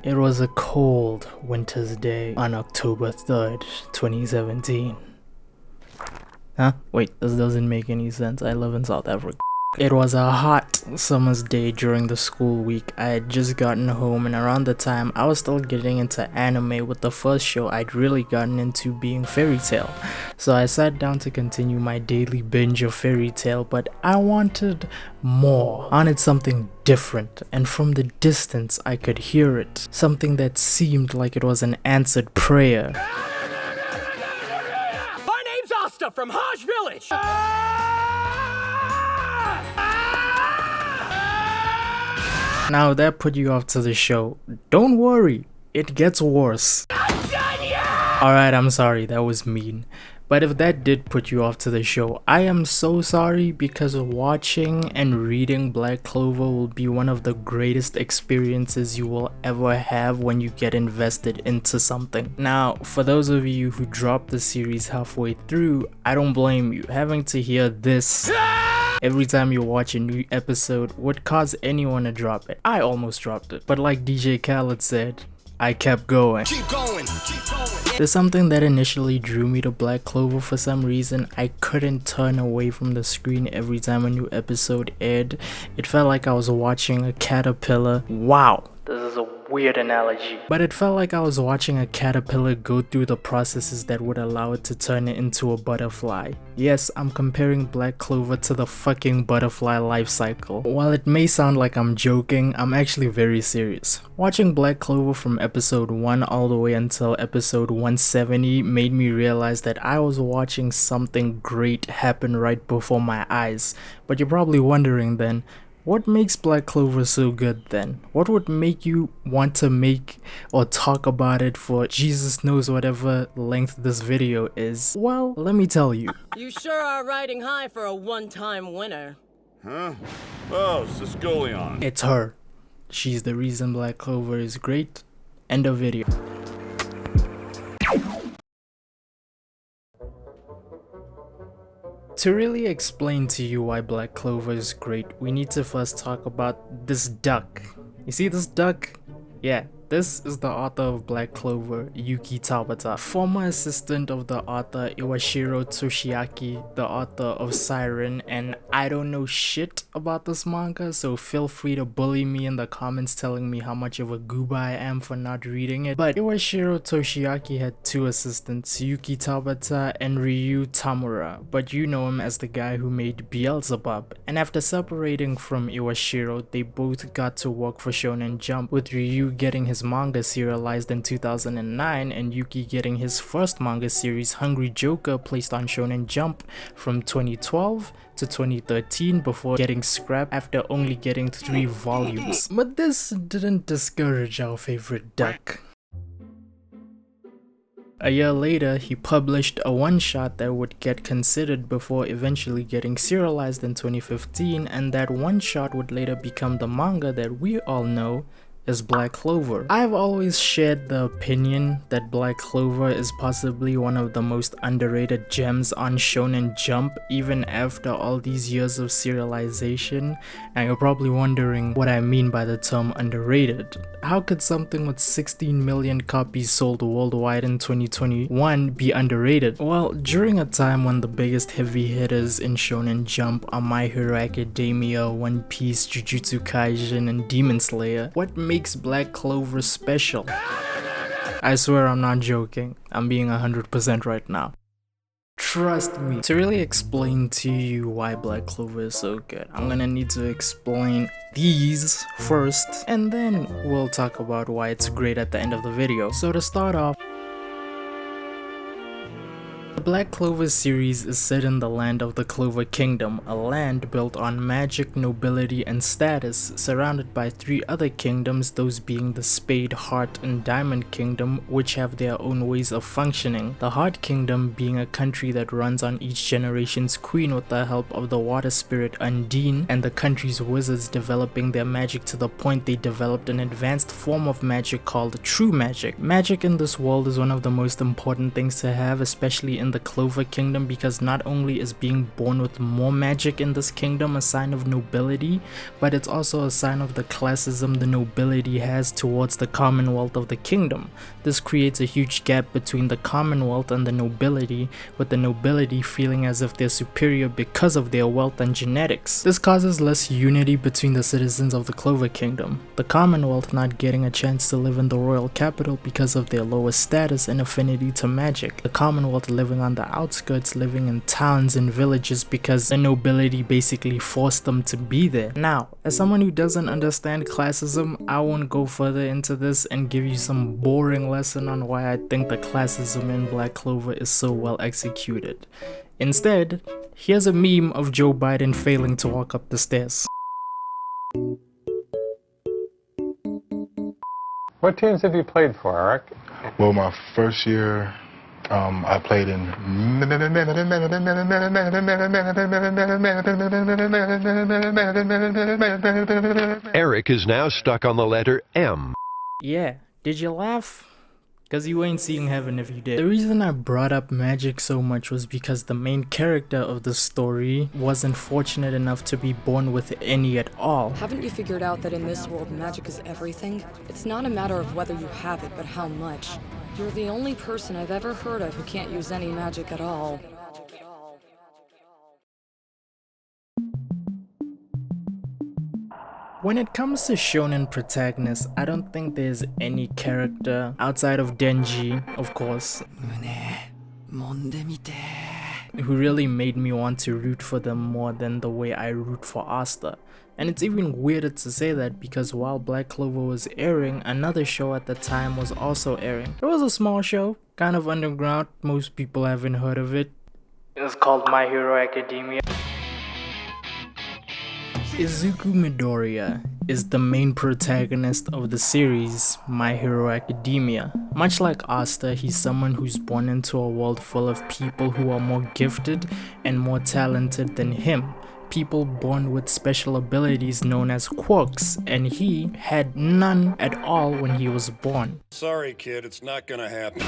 It was a cold winter's day on October 3rd, 2017. Huh? Wait, this doesn't make any sense. I live in South Africa. It was a hot summer's day during the school week. I had just gotten home, and around the time I was still getting into anime, with the first show I'd really gotten into being Fairy Tail. So I sat down to continue my daily binge of Fairy Tail, but I wanted more. I wanted something different, and from the distance I could hear it. Something that seemed like it was an answered prayer. My name's Asta from Hajj Village! Now that put you off to the show. Don't worry, it gets worse. Alright, I'm sorry, that was mean. But if that did put you off to the show, I am so sorry, because watching and reading Black Clover will be one of the greatest experiences you will ever have when you get invested into something. Now, for those of you who dropped the series halfway through, I don't blame you. Having to hear this every time you watch a new episode would cause anyone to drop it. I almost dropped it, but like DJ Khaled said, I kept going. Keep going, keep going. There's something that initially drew me to Black Clover. For some reason, I couldn't turn away from the screen every time a new episode aired. It felt like I was watching a caterpillar. Wow, this is a weird analogy. But it felt like I was watching a caterpillar go through the processes that would allow it to turn it into a butterfly. Yes, I'm comparing Black Clover to the fucking butterfly life cycle. While it may sound like I'm joking, I'm actually very serious. Watching Black Clover from episode 1 all the way until episode 170 made me realize that I was watching something great happen right before my eyes. But you're probably wondering then, what makes Black Clover so good then? What would make you want to make or talk about it for Jesus knows whatever length this video is? Well, let me tell you. You sure are riding high for a one-time winner. Huh? Oh, Siscolion. It's her. She's the reason Black Clover is great. End of video. To really explain to you why Black Clover is great, we need to first talk about this duck. You see this duck? Yeah, this is the author of Black Clover, Yuki Tabata. Former assistant of the author Iwashiro Toshiaki, the author of Siren, and I don't know shit about this manga, so feel free to bully me in the comments telling me how much of a gooba I am for not reading it. But Iwashiro Toshiaki had two assistants, Yuki Tabata and Ryu Tamura, but you know him as the guy who made Beelzebub. And after separating from Iwashiro, they both got to work for Shonen Jump, with Ryu getting his manga serialized in 2009 and Yuki getting his first manga series Hungry Joker placed on Shonen Jump from 2012 to 2013 before getting scrapped after only getting 3 volumes. But this didn't discourage our favorite duck. A year later, he published a one-shot that would get considered before eventually getting serialized in 2015, and that one-shot would later become the manga that we all know is Black Clover. I've always shared the opinion that Black Clover is possibly one of the most underrated gems on Shonen Jump, even after all these years of serialization. And you're probably wondering what I mean by the term underrated. How could something with 16 million copies sold worldwide in 2021 be underrated? Well, during a time when the biggest heavy hitters in Shonen Jump are My Hero Academia, One Piece, Jujutsu Kaisen, and Demon Slayer, what makes Black Clover special? I swear I'm not joking. I'm being 100% right now. Trust me. To really explain to you why Black Clover is so good, I'm gonna need to explain these first, and then we'll talk about why it's great at the end of the video. So to start off, the Black Clover series is set in the land of the Clover Kingdom, a land built on magic, nobility, and status, surrounded by 3 other kingdoms, those being the Spade, Heart, and Diamond Kingdom, which have their own ways of functioning. The Heart Kingdom being a country that runs on each generation's queen with the help of the water spirit Undine, and the country's wizards developing their magic to the point they developed an advanced form of magic called true magic. Magic in this world is one of the most important things to have, especially in the the Clover Kingdom because not only is being born with more magic in this kingdom a sign of nobility, but it's also a sign of the classism the nobility has towards the commonwealth of the kingdom. This creates a huge gap between the commonwealth and the nobility, with the nobility feeling as if they're superior because of their wealth and genetics. This causes less unity between the citizens of the Clover Kingdom, the commonwealth not getting a chance to live in the royal capital because of their lower status and affinity to magic, the commonwealth living on the outskirts, living in towns and villages because the nobility basically forced them to be there. Now, as someone who doesn't understand classism, I won't go further into this and give you some boring lesson on why I think the classism in Black Clover is so well executed. Instead, here's a meme of Joe Biden failing to walk up the stairs. What teams have you played for, Eric? Well, my first year, I played in Eric is now stuck on the letter M. Yeah, did you laugh? Cause you ain't seeing heaven if you did. The reason I brought up magic so much was because the main character of the story wasn't fortunate enough to be born with any at all. Haven't you figured out that in this world magic is everything? It's not a matter of whether you have it, but how much. You're the only person I've ever heard of who can't use any magic at all. When it comes to shonen protagonists, I don't think there's any character outside of Denji, of course, who really made me want to root for them more than the way I root for Asta. And it's even weirder to say that because while Black Clover was airing, another show at the time was also airing. It was a small show, kind of underground, most people haven't heard of it. It's called My Hero Academia. Izuku Midoriya is the main protagonist of the series My Hero Academia. Much like Asta, he's someone who's born into a world full of people who are more gifted and more talented than him. People born with special abilities known as quirks, and he had none at all when he was born. Sorry, kid, it's not gonna happen.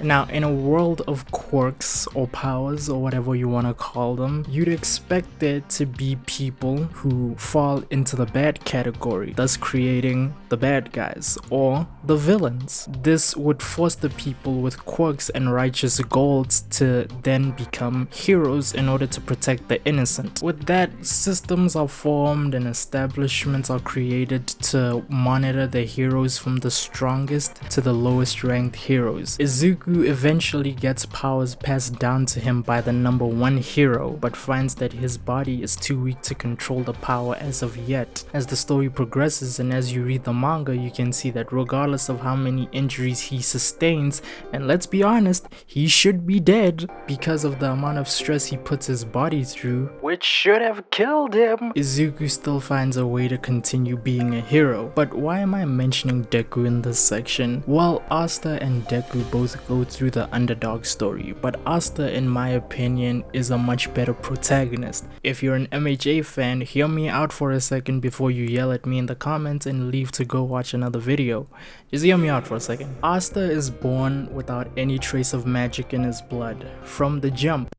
Now, in a world of quirks or powers or whatever you want to call them, you'd expect there to be people who fall into the bad category, thus creating the bad guys or the villains. This would force the people with quirks and righteous goals to then become heroes in order to protect the innocent. With that, systems are formed and establishments are created to monitor the heroes from the strongest to the lowest ranked heroes. Izuku eventually gets powers passed down to him by the #1 hero, but finds that his body is too weak to control the power as of yet. As the story progresses and as you read the manga, you can see that regardless of how many injuries he sustains, and let's be honest, he should be dead because of the amount of stress he puts his body through, which should have killed him, Izuku still finds a way to continue being a hero. But why am I mentioning Deku in this section? Well, Asta and Deku both go through the Underdog story, but Asta, in my opinion, is a much better protagonist. If you're an MHA fan, hear me out for a second before you yell at me in the comments and leave to go watch another video. Just hear me out for a second. Asta is born without any trace of magic in his blood. From the jump.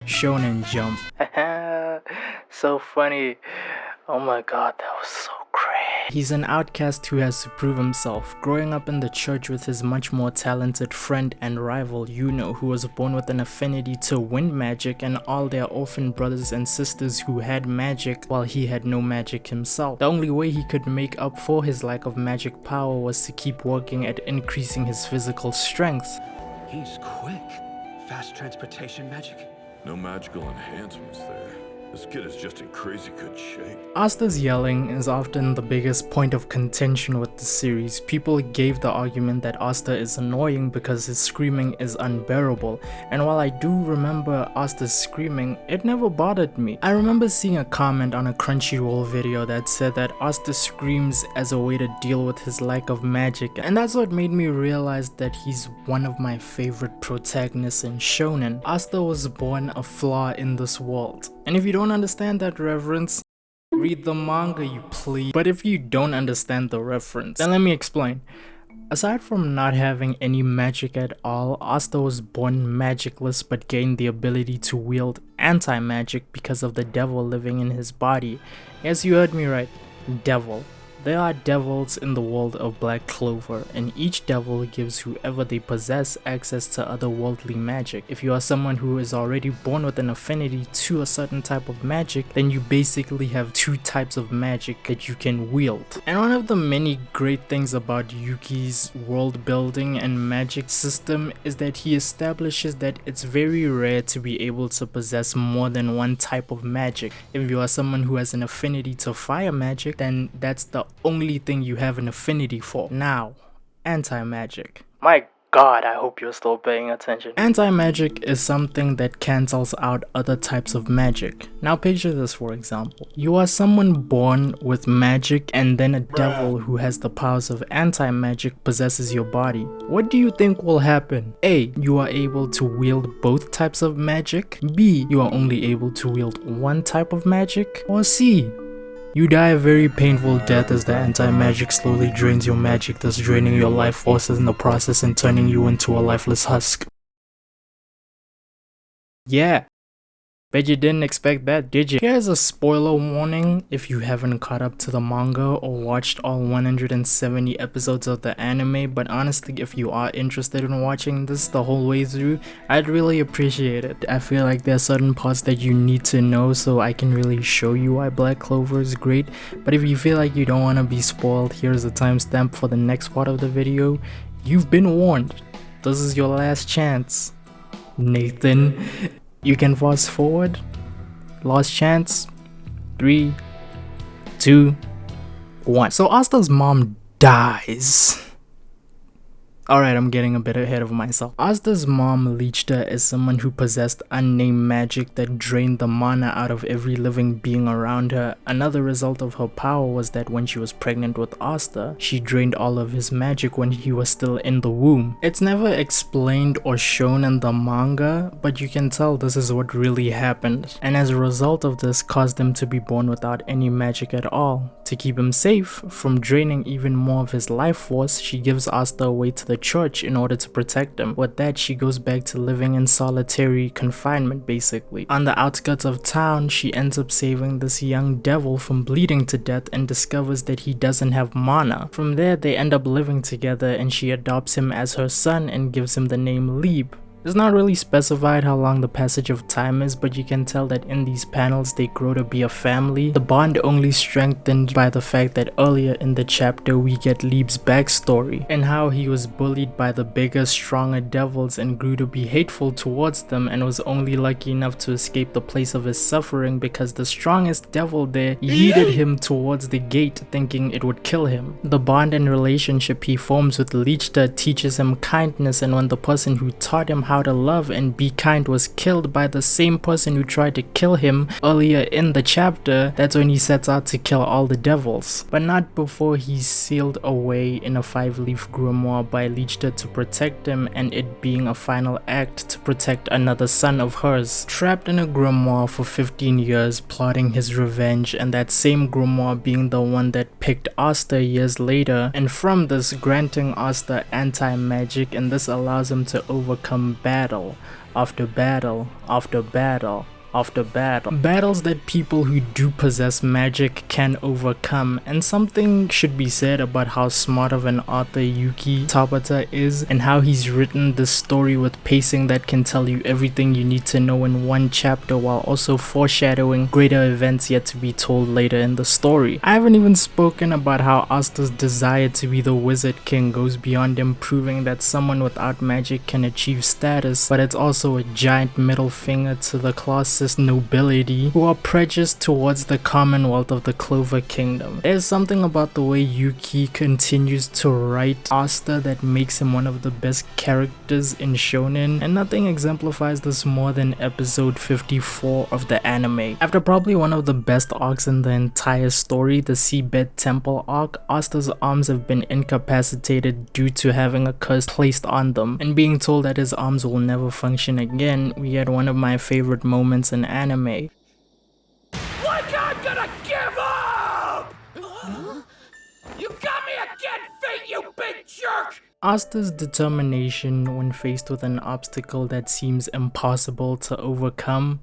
Shonen Jump. So funny. Oh my god, that was so great. He's an outcast who has to prove himself, growing up in the church with his much more talented friend and rival Yuno, who was born with an affinity to wind magic, and all their orphan brothers and sisters who had magic while he had no magic himself. The only way he could make up for his lack of magic power was to keep working at increasing his physical strength. He's quick. Fast transportation magic. No magical enhancements there. This kid is just in crazy good shape. Asta's yelling is often the biggest point of contention with the series. People gave the argument that Asta is annoying because his screaming is unbearable, and while I do remember Asta's screaming, it never bothered me. I remember seeing a comment on a Crunchyroll video that said that Asta screams as a way to deal with his lack of magic, and that's what made me realize that he's one of my favorite protagonists in shonen. Asta was born a flaw in this world, and if you don't understand that reference, read the manga, you please. But if you don't understand the reference, then let me explain. Aside from not having any magic at all, Asta was born magicless but gained the ability to wield anti-magic because of the devil living in his body. Yes, you heard me right, devil. There are devils in the world of Black Clover, and each devil gives whoever they possess access to otherworldly magic. If you are someone who is already born with an affinity to a certain type of magic, then you basically have two types of magic that you can wield. And one of the many great things about Yuki's world building and magic system is that he establishes that it's very rare to be able to possess more than one type of magic. If you are someone who has an affinity to fire magic, then that's the only thing you have an affinity for. Now, anti-magic. My god, I hope you're still paying attention. Anti-magic is something that cancels out other types of magic. Now picture this, for example. You are someone born with magic and then a devil who has the powers of anti-magic possesses your body. What do you think will happen? A. You are able to wield both types of magic. B. You are only able to wield one type of magic. Or C. You die a very painful death as the anti-magic slowly drains your magic, thus draining your life forces in the process and turning you into a lifeless husk. Yeah. Bet you didn't expect that, did you? Here's a spoiler warning if you haven't caught up to the manga or watched all 170 episodes of the anime, but honestly, if you are interested in watching this the whole way through, I'd really appreciate it. I feel like there are certain parts that you need to know so I can really show you why Black Clover is great, but if you feel like you don't want to be spoiled, here's a timestamp for the next part of the video. You've been warned. This is your last chance. Nathan. You can fast forward. Last chance. 3, 2, 1. So Asta's mom dies. Alright, I'm getting a bit ahead of myself. Asta's mom leached her as someone who possessed unnamed magic that drained the mana out of every living being around her. Another result of her power was that when she was pregnant with Asta, she drained all of his magic when he was still in the womb. It's never explained or shown in the manga, but you can tell this is what really happened. And as a result of this, caused him to be born without any magic at all. To keep him safe from draining even more of his life force, she gives Asta away to the church in order to protect him. With that, she goes back to living in solitary confinement basically. On the outskirts of town, she ends up saving this young devil from bleeding to death and discovers that he doesn't have mana. From there, they end up living together and she adopts him as her son and gives him the name Lieb. It's not really specified how long the passage of time is, but you can tell that in these panels they grow to be a family. The bond only strengthened by the fact that earlier in the chapter we get Lieb's backstory and how he was bullied by the bigger, stronger devils and grew to be hateful towards them and was only lucky enough to escape the place of his suffering because the strongest devil there yeeted him towards the gate thinking it would kill him. The bond and relationship he forms with Liechta teaches him kindness, and when the person who taught him how to love and be kind was killed by the same person who tried to kill him earlier in the chapter, that's when he sets out to kill all the devils. But not before he's sealed away in a 5-leaf grimoire by Liechta to protect him, and it being a final act to protect another son of hers. Trapped in a grimoire for 15 years plotting his revenge, and that same grimoire being the one that picked Asta years later, and from this granting Asta anti-magic, and this allows him to overcome battle after battle after battle after battle. Battles that people who do possess magic can overcome, and something should be said about how smart of an author Yuki Tabata is and how he's written this story with pacing that can tell you everything you need to know in one chapter while also foreshadowing greater events yet to be told later in the story. I haven't even spoken about how Asta's desire to be the Wizard King goes beyond him proving that someone without magic can achieve status, but it's also a giant middle finger to the class nobility who are prejudiced towards the commonwealth of the Clover Kingdom. There's something about the way Yuki continues to write Asta that makes him one of the best characters in Shonen, and nothing exemplifies this more than episode 54 of the anime. After probably one of the best arcs in the entire story, the Seabed Temple arc, Asta's arms have been incapacitated due to having a curse placed on them, and being told that his arms will never function again, we had one of my favorite moments in anime. Like I'm gonna give up! You got me again, Fate, you big jerk! Asta's determination when faced with an obstacle that seems impossible to overcome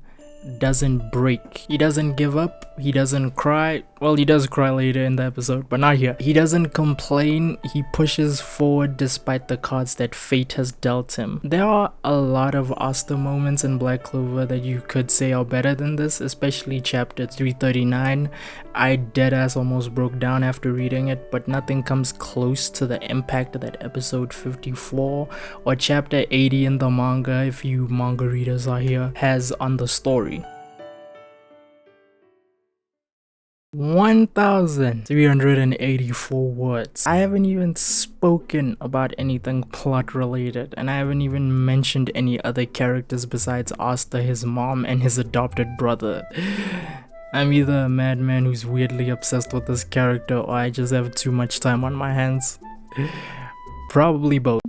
doesn't break. He doesn't give up, he doesn't cry. Well, he does cry later in the episode, but not here. He doesn't complain, he pushes forward despite the cards that fate has dealt him. There are a lot of Asta moments in Black Clover that you could say are better than this, especially chapter 339. I deadass almost broke down after reading it, but nothing comes close to the impact that episode 54 or chapter 80 in the manga, if you manga readers are here, has on the story. 1,384 words. I haven't even spoken about anything plot related, and I haven't even mentioned any other characters besides Asta, his mom, and his adopted brother. I'm either a madman who's weirdly obsessed with this character, or I just have too much time on my hands. Probably both.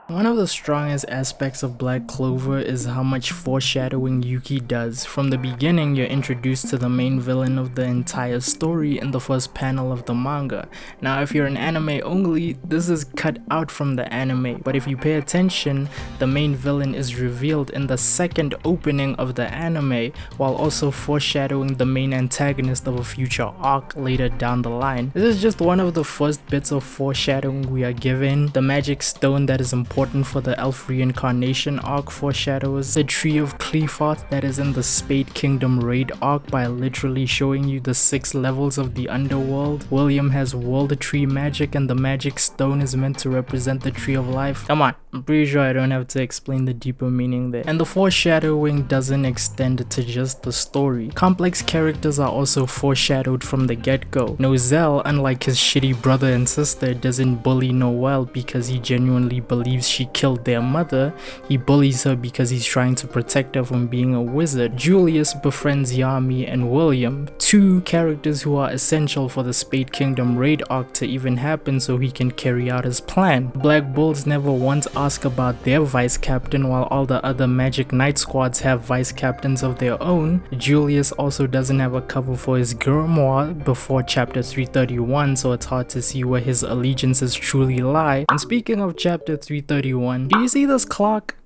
One of the strongest aspects of Black Clover is how much foreshadowing Yuki does. From the beginning, you're introduced to the main villain of the entire story in the first panel of the manga. Now, if you're an anime only, this is cut out from the anime, but if you pay attention, the main villain is revealed in the second opening of the anime, while also foreshadowing the main antagonist of a future arc later down the line. This is just one of the first bits of foreshadowing we are given. The magic stone that is important for the elf reincarnation arc foreshadows the tree of Qliphotht that is in the Spade Kingdom raid arc by literally showing you the 6 levels of the underworld. William has world tree magic, and the magic stone is meant to represent the tree of life. Come on, I'm pretty sure I don't have to explain the deeper meaning there. And the foreshadowing doesn't extend to just the story. Complex characters are also foreshadowed from the get-go. Nozel, unlike his shitty brother and sister, doesn't bully Noelle because he genuinely believes she killed their mother. He bullies her because he's trying to protect her from being a wizard. Julius befriends Yami and William, 2 characters who are essential for the Spade Kingdom raid arc to even happen so he can carry out his plan. Black Bulls never once ask about their vice captain, while all the other Magic Knight squads have vice captains of their own. Julius also doesn't have a cover for his grimoire before chapter 331, so it's hard to see where his allegiances truly lie. And speaking of chapter 331, do you see this clock?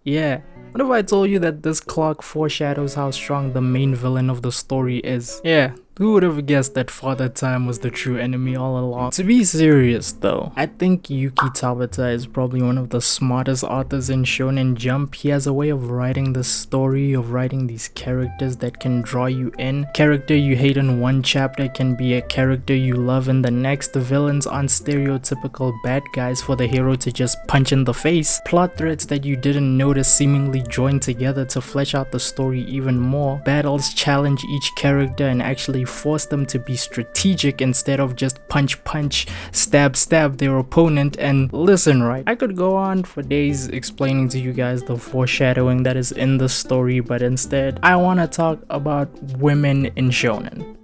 Yeah. What if I told you that this clock foreshadows how strong the main villain of the story is? Yeah. Who would have guessed that Father Time was the true enemy all along? To be serious though, I think Yuki Tabata is probably one of the smartest authors in Shonen Jump. He has a way of writing the story, of writing these characters that can draw you in. Character you hate in one chapter can be a character you love in the next. The villains aren't stereotypical bad guys for the hero to just punch in the face. Plot threads that you didn't notice seemingly join together to flesh out the story even more. Battles challenge each character and actually force them to be strategic instead of just punch, stab their opponent. And listen, right, I could go on for days explaining to you guys the foreshadowing that is in the story, but instead I want to talk about women in shonen.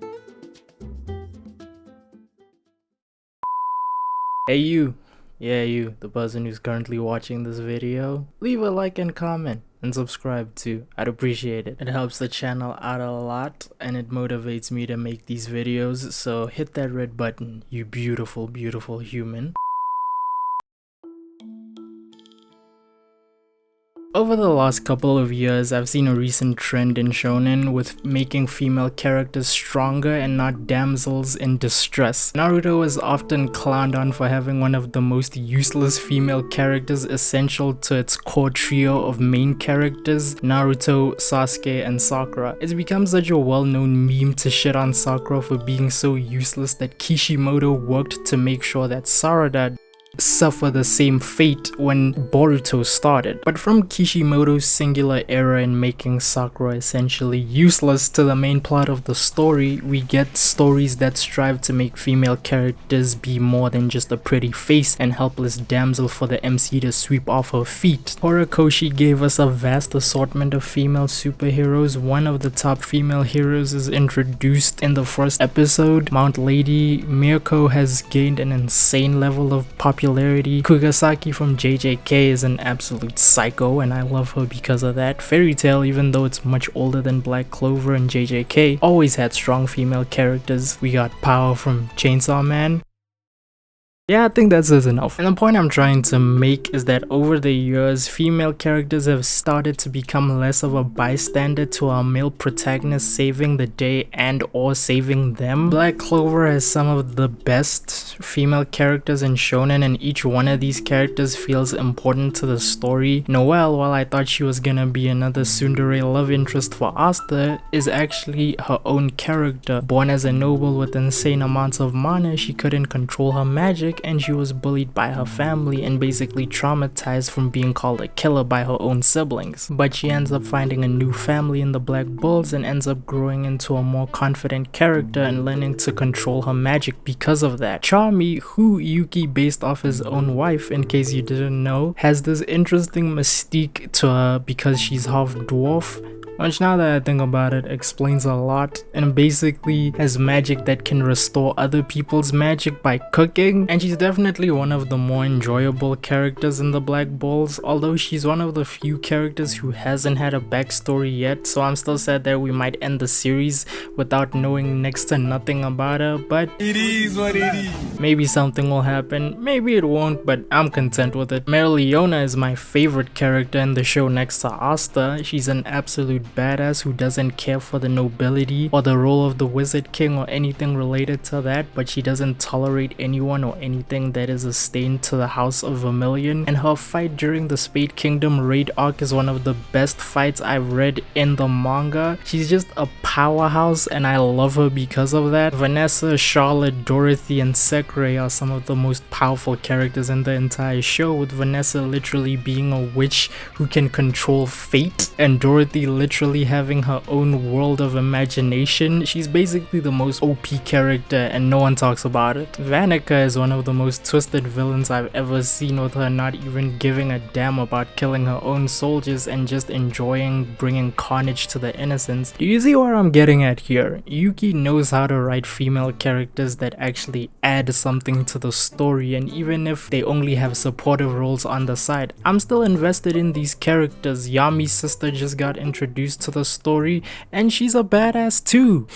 Hey you, yeah you, the person who's currently watching this video, leave a like and comment. And subscribe too, I'd appreciate it. It helps the channel out a lot and it motivates me to make these videos, so hit that red button, you beautiful, beautiful human. Over the last couple of years, I've seen a recent trend in shonen with making female characters stronger and not damsels in distress. Naruto is often clowned on for having one of the most useless female characters essential to its core trio of main characters, Naruto, Sasuke, and Sakura. It's become such a well-known meme to shit on Sakura for being so useless that Kishimoto worked to make sure that Sarada suffer the same fate when Boruto started. But from Kishimoto's singular error in making Sakura essentially useless to the main plot of the story, we get stories that strive to make female characters be more than just a pretty face and helpless damsel for the MC to sweep off her feet. Horikoshi gave us a vast assortment of female superheroes. One of the top female heroes is introduced in the first episode, Mount Lady. Mirko has gained an insane level of popularity popularity. Kugasaki from JJK is an absolute psycho and I love her because of that. Fairy Tail, even though it's much older than Black Clover and JJK, always had strong female characters. We got Power from Chainsaw Man. Yeah, I think that says enough. And the point I'm trying to make is that over the years, female characters have started to become less of a bystander to our male protagonists saving the day and or saving them. Black Clover has some of the best female characters in Shonen and each one of these characters feels important to the story. Noelle, while I thought she was gonna be another tsundere love interest for Asta, is actually her own character. Born as a noble with insane amounts of mana, she couldn't control her magic and she was bullied by her family and basically traumatized from being called a killer by her own siblings. But she ends up finding a new family in the Black Bulls and ends up growing into a more confident character and learning to control her magic because of that. Charmy, who Yuki based off his own wife in case you didn't know, has this interesting mystique to her because she's half dwarf, which now that I think about it explains a lot, and basically has magic that can restore other people's magic by cooking. And she's definitely one of the more enjoyable characters in the Black Bulls, although she's one of the few characters who hasn't had a backstory yet, so I'm still sad that we might end the series without knowing next to nothing about her, but it is what it is. Maybe something will happen, maybe it won't, but I'm content with it. Mereoleona is my favorite character in the show next to Asta. She's an absolute badass who doesn't care for the nobility or the role of the Wizard King or anything related to that, but she doesn't tolerate anyone or anything that is a stain to the House of Vermilion. And her fight during the Spade Kingdom raid arc is one of the best fights I've read in the manga. She's just a powerhouse and I love her because of that. Vanessa, Charlotte, Dorothy, and Sekre are some of the most powerful characters in the entire show, with Vanessa literally being a witch who can control fate and Dorothy literally having her own world of imagination. She's basically the most OP character and no one talks about it. Vanica is one of the most twisted villains I've ever seen, with her not even giving a damn about killing her own soldiers and just enjoying bringing carnage to the innocents. Do you see where I'm getting at here? Yuki knows how to write female characters that actually add something to the story, and even if they only have supportive roles on the side, I'm still invested in these characters. Yami's sister just got introduced to the story and she's a badass too.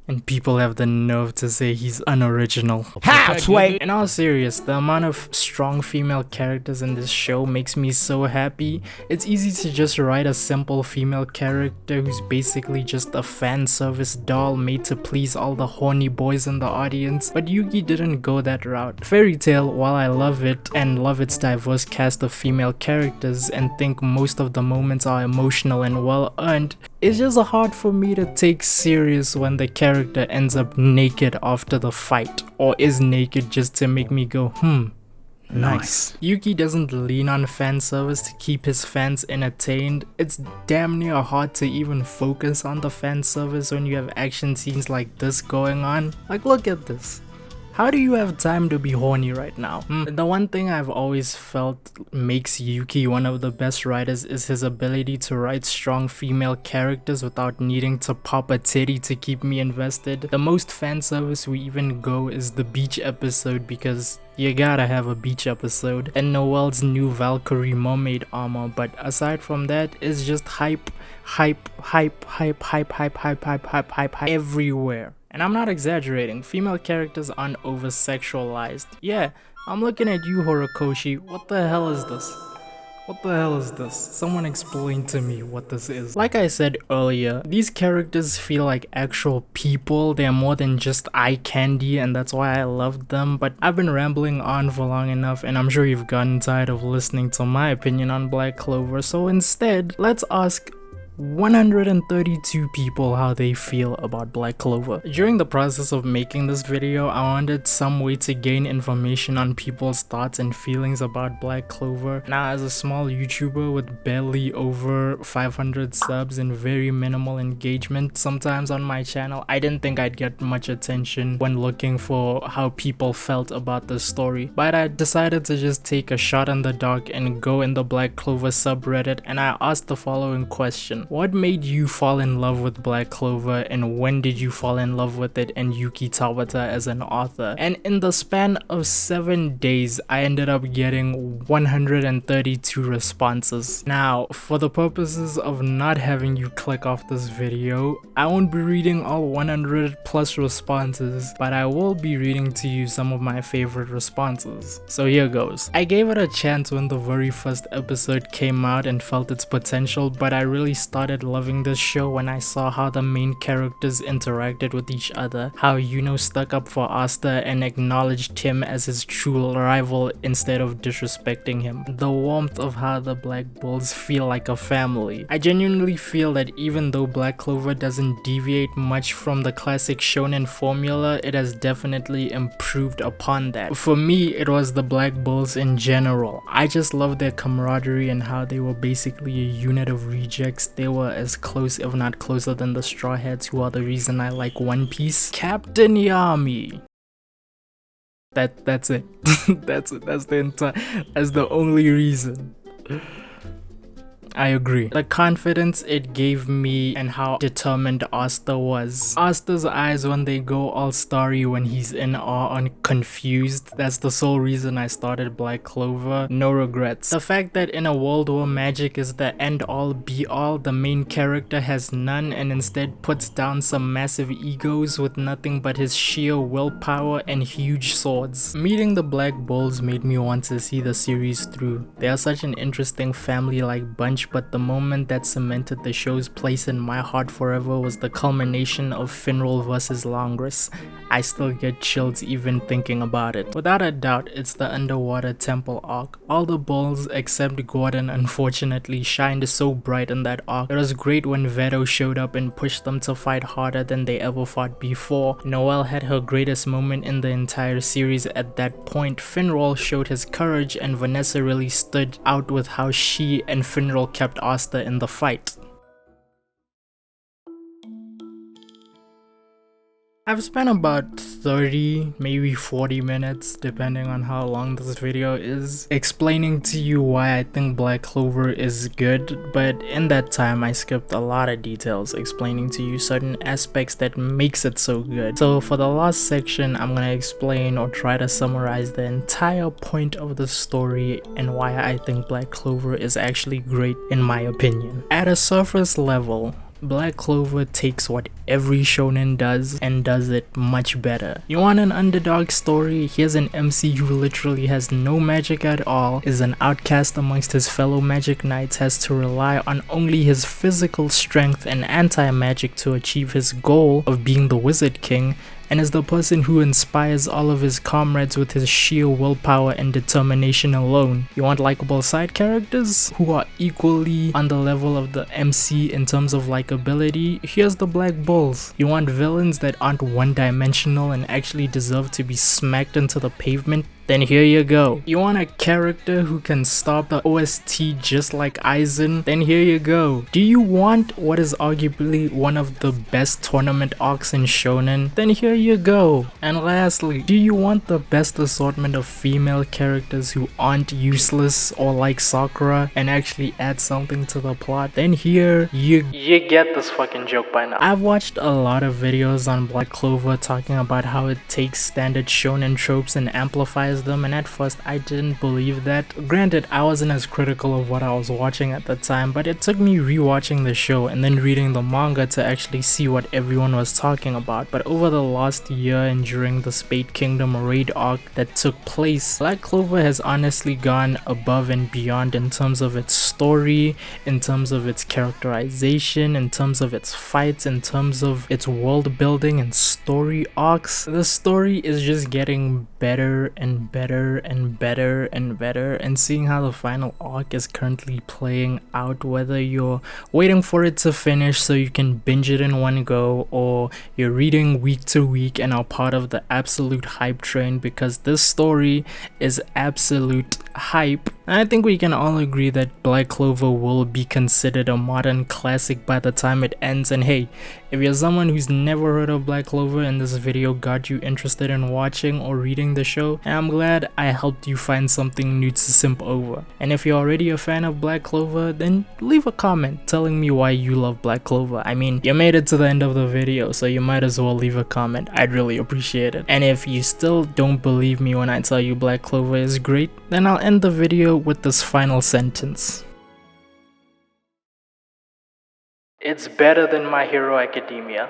And people have the nerve to say he's unoriginal. Halfway! In all serious, the amount of strong female characters in this show makes me so happy. It's easy to just write a simple female character who's basically just a fan service doll made to please all the horny boys in the audience, but Yuki didn't go that route. Fairy Tail, while I love it and love its diverse cast of female characters and think most of the moments are emotional and well earned, it's just hard for me to take serious when the character ends up naked after the fight, or is naked just to make me go, nice. Yuki doesn't lean on fan service to keep his fans entertained. It's damn near hard to even focus on the fan service when you have action scenes like this going on. Like, look at this. How do you have time to be horny right now? The one thing I've always felt makes Yuki one of the best writers is his ability to write strong female characters without needing to pop a titty to keep me invested. The most fan service we even go is the beach episode, because you gotta have a beach episode, and Noelle's new Valkyrie mermaid armor, but aside from that, it's just hype everywhere. And I'm not exaggerating, female characters aren't over-sexualized. Yeah, I'm looking at you, Horikoshi. What the hell is this? What the hell is this? Someone explain to me what this is. Like I said earlier, these characters feel like actual people. They're more than just eye candy, and that's why I love them. But I've been rambling on for long enough, and I'm sure you've gotten tired of listening to my opinion on Black Clover. So instead, let's ask 132 people how they feel about Black Clover. During the process of making this video, I wanted some way to gain information on people's thoughts and feelings about Black Clover. Now, as a small YouTuber with barely over 500 subs and very minimal engagement sometimes on my channel, I didn't think I'd get much attention when looking for how people felt about the story. But I decided to just take a shot in the dark and go in the Black Clover subreddit, and I asked the following question: What made you fall in love with Black Clover, and when did you fall in love with it and Yuki Tabata as an author? And in the span of 7 days, I ended up getting 132 responses. Now, for the purposes of not having you click off this video, I won't be reading all 100 plus responses, but I will be reading to you some of my favorite responses. So here goes. I gave it a chance when the very first episode came out and felt its potential, but I really started loving this show when I saw how the main characters interacted with each other, how Yuno stuck up for Asta and acknowledged him as his true rival instead of disrespecting him, the warmth of how the Black Bulls feel like a family. I genuinely feel that even though Black Clover doesn't deviate much from the classic shonen formula, it has definitely improved upon that. For me, it was the Black Bulls in general. I just love their camaraderie and how they were basically a unit of rejects. They were as close, if not closer, than the Straw Hats, who are the reason I like One Piece. Captain Yami. That's it. That's the only reason. I agree. The confidence it gave me and how determined Asta was. Asta's eyes when they go all starry when he's in awe and confused. That's the sole reason I started Black Clover. No regrets. The fact that in a world where magic is the end all be all, the main character has none and instead puts down some massive egos with nothing but his sheer willpower and huge swords. Meeting the Black Bulls made me want to see the series through. They are such an interesting family-like bunch, but the moment that cemented the show's place in my heart forever was the culmination of Finral vs. Longris. I still get chills even thinking about it. Without a doubt, it's the underwater temple arc. All the bulls except Gordon unfortunately shined so bright in that arc. It was great when Veto showed up and pushed them to fight harder than they ever fought before. Noelle had her greatest moment in the entire series at that point. Finral showed his courage and Vanessa really stood out with how she and Finral kept Asta in the fight. I've spent about 30, maybe 40 minutes, depending on how long this video is, explaining to you why I think Black Clover is good, but in that time I skipped a lot of details explaining to you certain aspects that makes it so good. So for the last section, I'm gonna explain or try to summarize the entire point of the story and why I think Black Clover is actually great in my opinion. At a surface level, Black Clover takes what every shonen does and does it much better. You want an underdog story? Here's an MC who literally has no magic at all, is an outcast amongst his fellow magic knights, has to rely on only his physical strength and anti-magic to achieve his goal of being the Wizard King, and is the person who inspires all of his comrades with his sheer willpower and determination alone. You want likable side characters who are equally on the level of the MC in terms of likability? Here's the Black Bulls. You want villains that aren't one-dimensional and actually deserve to be smacked into the pavement? Then here you go. You want a character who can stop the OST just like Aizen? Then here you go. Do you want what is arguably one of the best tournament arcs in shonen? Then here you go. And lastly, do you want the best assortment of female characters who aren't useless or like Sakura and actually add something to the plot? Then here you get this fucking joke by now. I've watched a lot of videos on Black Clover talking about how it takes standard shonen tropes and amplifies them, and at first I didn't believe that. Granted, I wasn't as critical of what I was watching at the time, but it took me rewatching the show and then reading the manga to actually see what everyone was talking about. But over the last year and during the Spade Kingdom raid arc that took place, Black Clover has honestly gone above and beyond in terms of its story, in terms of its characterization, in terms of its fights, in terms of its world building and story arcs. The story is just getting better and better and better and better, and seeing how the final arc is currently playing out, whether you're waiting for it to finish so you can binge it in one go, or you're reading week to week and are part of the absolute hype train, because this story is absolute hype. I think we can all agree that Black Clover will be considered a modern classic by the time it ends. And hey, if you're someone who's never heard of Black Clover and this video got you interested in watching or reading the show, I'm glad I helped you find something new to simp over. And if you're already a fan of Black Clover, then leave a comment telling me why you love Black Clover. I mean, you made it to the end of the video, so you might as well leave a comment. I'd really appreciate it. And if you still don't believe me when I tell you Black Clover is great, then I'll end the video with this final sentence. It's better than My Hero Academia.